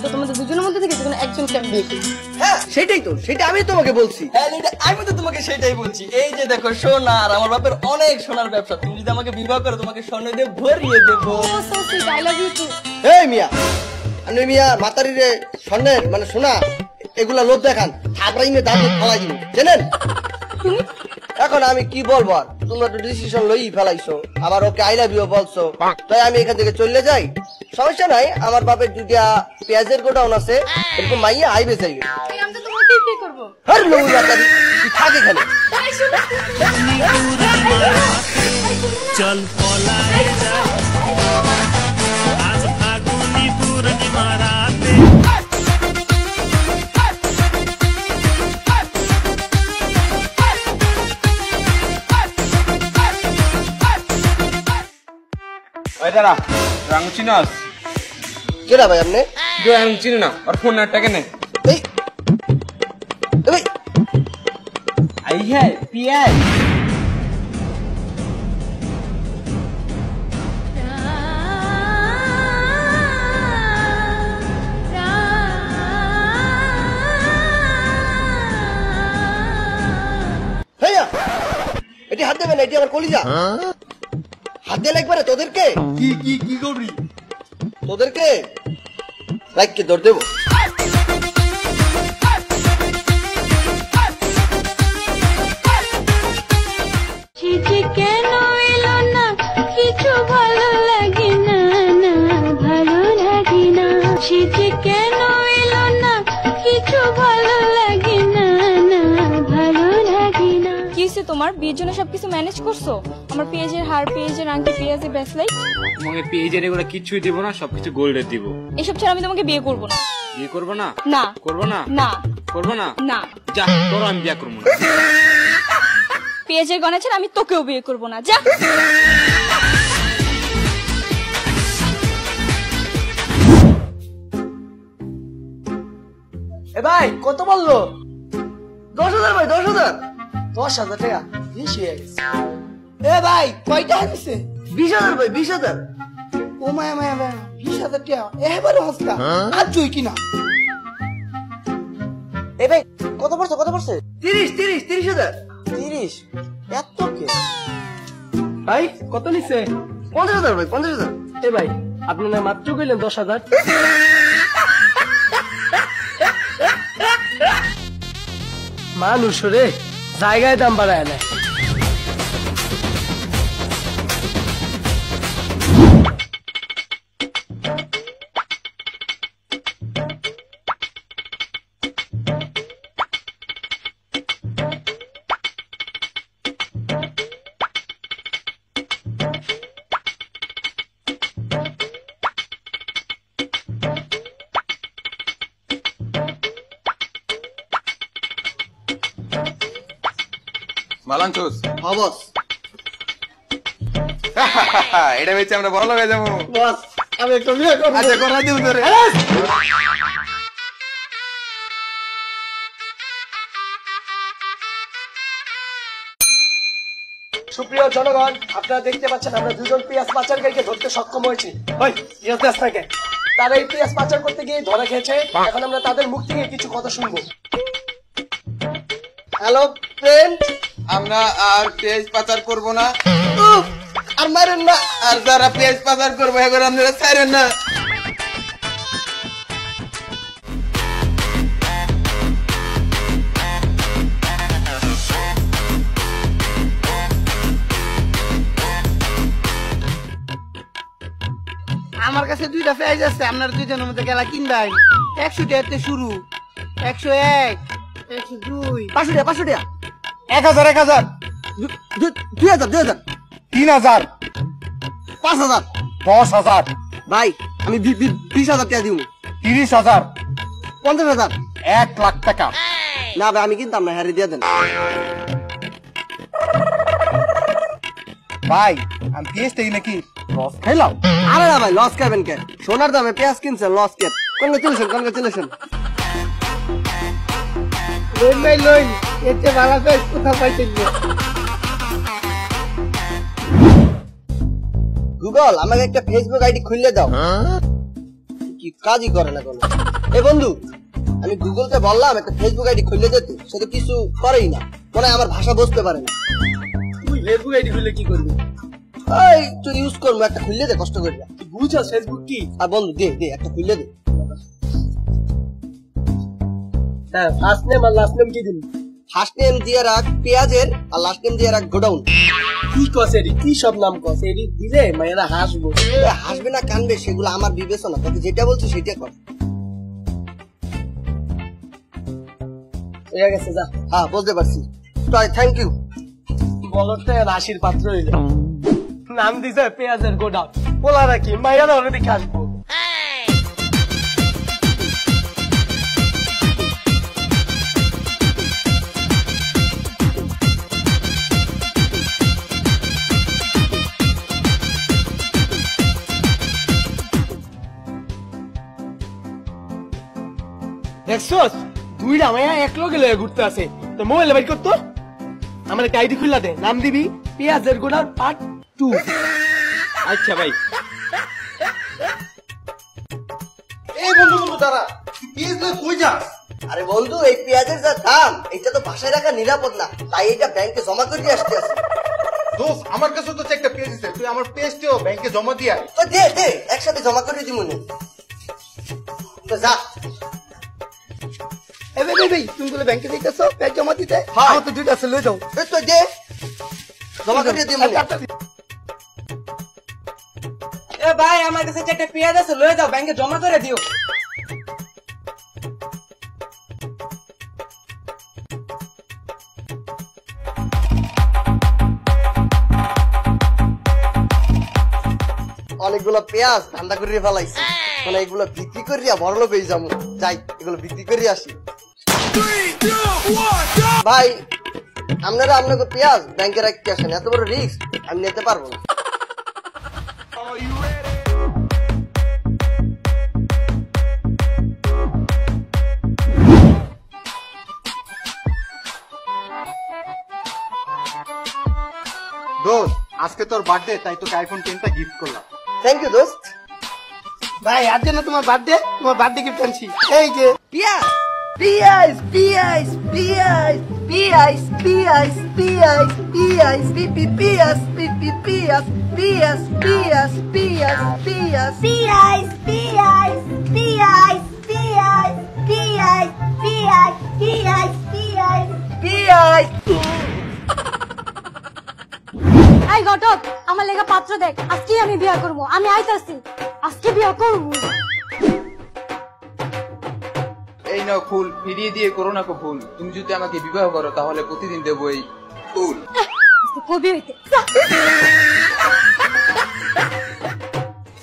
তো তোমাদের দুজনের মধ্যে থেকে যেকোনো একজনকে আমি বিয়ে করবো। হ্যাঁ সেটাই তো, সেটা আমি তোমাকে বলছি। হ্যাঁ আমি তো তোমাকে সেটাই বলছি। এই যে দেখো সোনা, আর আমার বাপের অনেক সোনার ব্যবসা, তুমি যদি আমাকে বিবাহ করো তোমাকে স্বর্ণ দিয়ে ভরিয়ে দেবো। So sweet, I love you too. এই মিয়া, আপনি মিয়া মাতারি রে স্বর্ণের মানে সোনা এগুলা লোভ দেখান, থাপড়াইনে দাঁত ফলাই দিন, জানেন? এখন আমি কি বলবো আর, তোমরা তো ডিসিশন লই ফেলাইছো, আবার ওকে আই লাভ ইউ বলছো, তাই আমি এখান থেকে চলে যাই। সমস্যা নাই, আমার বাপের দুইটা পেঁয়াজের গোডাউন আছে, এরকম মাইয়া আইবে যাই। আমি তো তোমাকে বিয়ে করবো। হর লোক মাতারি তুই থাক এখানে। চল পলাই যায় আজ ফাগুনি পূর্ণিমা রাতে। ওই দাঁড়া, রাং চিনাস? কেডা ভাই আপনি? যে রাং চিনি না, আর ফোন নাটটা কেনে? এই এই আই হ্যাঁ পিয়াই। ভাইয়া এটি হাত দেবে না, এটি আমার কলিজা। হাত দিয়ে লাগবে না তোদেরকে। কি কি কি করবি? তোদেরকে রাইটকে ধর দেবো। চিঠি কেন এলো না, কিছু ভালো লাগে না, না ভালো লাগে না। চিঠি কেন এলো না, কিছু ভালো লাগে না, না ভালো লাগে না। কি হয়েছে তোমার? বিয়ের জন্য সবকিছু ম্যানেজ করছো? আমার পেঁয়াজের হার, পেঁয়াজের আংটি, পেঁয়াজের ব্রেসলেট, তোমাকে পেজের এগুলো কিছুই দিব না, সবকিছু গোল্ডের দিব। এসব ছাড়া আমি তোমাকে বিয়ে করবো না। বিয়ে করবো না? না করবো না? না করবো না? না। যা তোর আমি বিয়ে করবো না। পেঁয়াজের গয়না ছাড়া আমি তোকেও বিয়ে করবো না, যা। এ ভাই কত বললো? 10,000 ভাই, 10,000। 10,000 টাকা বেশি হয়ে গেছে। এ ভাই কয়টা দিছে? 20,000 ভাই, 20,000। ও মায়া মায়া মায়া 20,000 টাকা এবারে হস্তা আর জুই কিনা। এ ভাই কত পড়ছে, কত পড়ছে? 30,000। 30? এত কে ভাই? কত নিছে? 50,000 ভাই, 50,000। এ ভাই আপনি না মাত্র কইলেন 10,000। মানুষ রে জায়গায় দাম বাড়ায় না। মালাঞ্চোস হ্যাঁ বস। এটা বেচে আমরা বড় লোক হয়ে যাবো। বস আমি একটা বিয়ে করবো। আচ্ছা করা দিব তোরে। সুপ্রিয় জনগণ, আপনারা দেখতে পাচ্ছেন আমরা দুজন পেঁয়াজ পাচারকারীকে ধরতে সক্ষম হয়েছি। ওই পেঁয়াজ দেশ থেকে তারা এই পেঁয়াজ পাচার করতে গিয়ে ধরা খেয়েছে। এখন আমরা তাদের মুখ থেকে কিছু কথা শুনবো। হ্যালো ফ্রেন্ড, আমরা আর পেঁয়াজ পাচার করব না, আর মারেন না। আর যারা পেঁয়াজ পাচার করবো এখন আপনারা ছাড়েন না। আমার কাছে দুইটা পেঁয়াজ আছে, আপনার দুইজনের মধ্যে গেলা কিনবাই। 100 টাকাতে শুরু, 101, 102, 500 টাকা, 500 টাকা। 1000 1000 2,000, 2,000, 3000 5,000। 10000 ভাই আমি 20,000 টাকা দিব। 30000 50,000। 1 লাখ টাকা। না ভাই আমি কিনতাম না, হ্যারি দিয়ে দেন। ভাই আমি পেঁয়াজ থেকে নাকি লস খাইলাম? আরে না ভাই, লস খাবেন কে? সোনার দামে পেঁয়াজ কিনছেন, লস কে? Congratulation, congratulation. লইন ভাই লইন, এতে ভালো পেঁয়াজ কোথা পাইতেন? গুগল আমাকে একটা ফেসবুক আইডি খুললে দাও। কি কাজই করে না কোনো। এ বন্ধু, আমি গুগলতে বললাম একটা ফেসবুক আইডি খুলে দিতে, সে তো কিছু করেই না, মনে হয় আমার ভাষা বুঝতে পারে না। তুই ফেসবুক আইডি খুললে কি করবি? এই তুই ইউজ করবো, একটা খুললে দে কষ্ট করে। তুই বুঝছস ফেসবুক কি? আর বন্ধু দে দে একটা খুললে দে। হ্যাঁ, ফার্স্ট নেম আর লাস্ট নেম কি দিবি? ফার্স্ট নেম দিয়ে রাখ পেঁয়াজের, আর লাস্ট নেম দিয়ে রাখ গোডাউন। কি কস এডি? কি সব নাম কস? এডি দিলে মায়েরা হাসবো। হাসবে না কানবে সেগুলো আমার বিবেচনা, তোকে যেটা বলছি সেটা কর। হয়ে গেছে, যা। হ্যাঁ বুঝতে পারছি, থ্যাংক ইউ। বলতে রাশির পাত্র হইলে নাম দিছে পেঁয়াজের গোডাউন। বলা রাখি মায়েরা অলরেডি হাসবো। দেখছস দুইটা মায়া এক লগে লয়ে ঘুরতে আছে। তো মোবাইল বাইর করতো, আমার একটা আইডি খুললা দে, নাম দিবি পেঁয়াজের গোডাউন পার্ট 2। আচ্ছা ভাই। এই বন্ধু বন্ধু দাঁড়া, তুই পেঁয়াজ লয়ে কই যাস? আরে বন্ধু, এই পেঁয়াজের যা দাম, এটা তো বাসায় রাখা নিরাপদ না, তাই এটা ব্যাংকে জমা করে দিয়ে আসতে আছে। দোস্ত, আমার কাছে তো একটা পেঁয়াজ আছে, তুই আমার পেঁয়াজটাও ব্যাংকে জমা দিয়ে আয়। তো দে দে, একসাথে জমা করে দিই মনে। তো যা। এই ভাই ভাই, তুমি বলে ব্যাংকে যাইতেছো ব্যাংক জমা দিতে? হ্যাঁ। আমার তো দুইটা আছে, লই যাও। এই তো দে, জমা করে দিই মনে। এ ভাই, আমার কাছে একটা পেঁয়াজ আছে, লয়ে যাও, ব্যাংকে জমা করে দিও। অনেকগুলো পেঁয়াজ ঠান্ডা করে ফেলাইছি, মানে এগুলো বিক্রি করিয়া বড়লোক হয়ে যাবো। যাই এগুলো বিক্রি করে আসি। ভাই আপনারা আপনাকে পেঁয়াজ ব্যাংকে রাখতে আসেন, এত বড় রিস্ক আমি নিতে পারবো না। দোস্ত, আজকে তোর বার্থডে, তাই তোকে আইফোন 10টা গিফট করলাম। থ্যাংক ইউ দোস্ত। ভাই আজ যেন তোমার বার্থডে, তোমার বার্থডে গিফট আনছি। এই যে পেঁয়াজ পেঁয়াজ পেঁয়াজ পেঁয়াজ পেঁয়াজ পেঁয়াজ পেঁয়াজ পেঁয়াজ পিপি পেঁয়াজ পিপি পেঁয়াজ পেঁয়াজ পেঁয়াজ পেঁয়াজ পেঁয়াজ পিয়াজ পিয়াজ পিয়াজ পিয়াজ পিয়াজ পিয়াজ পিয়াজ পিয়াজ পেঁয়াজ। এই ঘটক, আমার লেখা পাত্র দেখ, আজকে আমি বিয়া করবো, আমি আইতাছি, আজকে বিয়া করবো। এই নাও ফুল, ফিরিয়ে দিয়ে করো না কো ফুল। তুমি যদি আমাকে বিবাহ করো তাহলে প্রতিদিন দেবো এই ফুল। কবি হইতে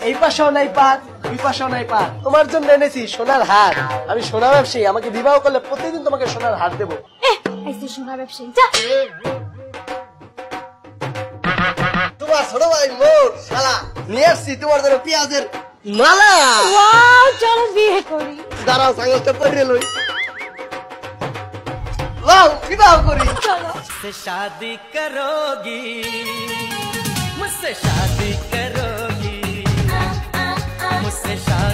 এই পাশেও নাই পাত, ওই পাশেও নাই পাত। তোমার জন্য এনেছি সোনার হার। আমি সোনা ব্যবসায়ী, আমাকে বিবাহ করলে প্রতিদিন তোমাকে সোনার হার দেবো। আইসি সোনা ব্যবসায়ী, যা। তোমার ছোট ভাই মোর শালা নিয়ে আসছি তোমার জন্য পেঁয়াজের মালা। ওয়াও, চলো বিয়ে করি। দাঁড়াও ছাগলটা পরে লই, লাও বিবাহ করি। চলো। मुझसे शादी करोगी, मुझसे शादी करोगी, मुझसे शादी